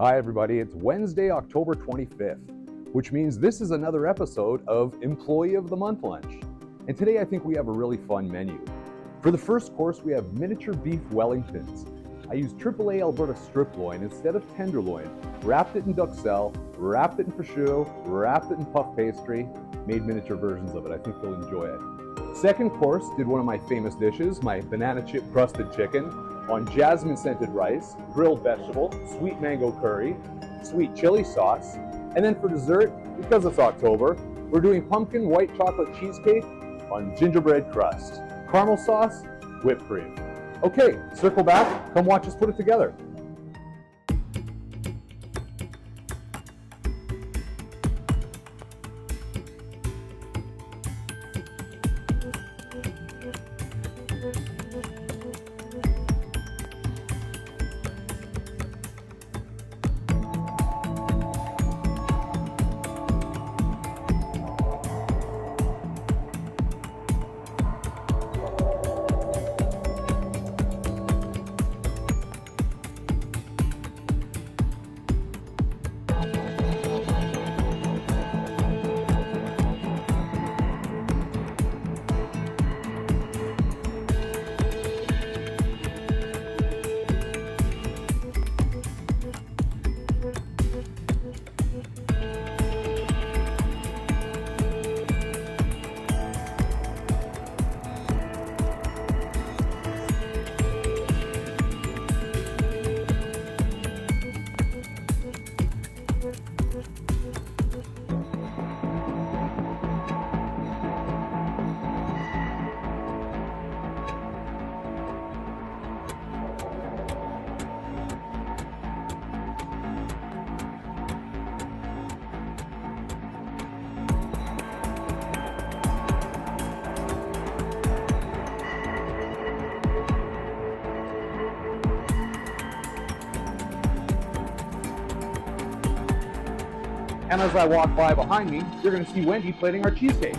Hi everybody, it's Wednesday, October 25th, which means this is another episode of Employee of the Month Lunch. And today I think we have a really fun menu. For the first course, we have Miniature Beef Wellingtons. I used AAA Alberta strip loin instead of tenderloin, wrapped it in duxelle, wrapped it in prosciutto, wrapped it in puff pastry, made miniature versions of it. I think you'll enjoy it. Second course, did one of my famous dishes, my banana chip crusted chicken, on jasmine scented rice, grilled vegetable, sweet mango curry, sweet chili sauce, and then for dessert, because it's October, we're doing pumpkin white chocolate cheesecake on gingerbread crust, caramel sauce, whipped cream. Okay, circle back, come watch us put it together. And as I walk by behind me, you're going to see Wendy plating our cheesecakes.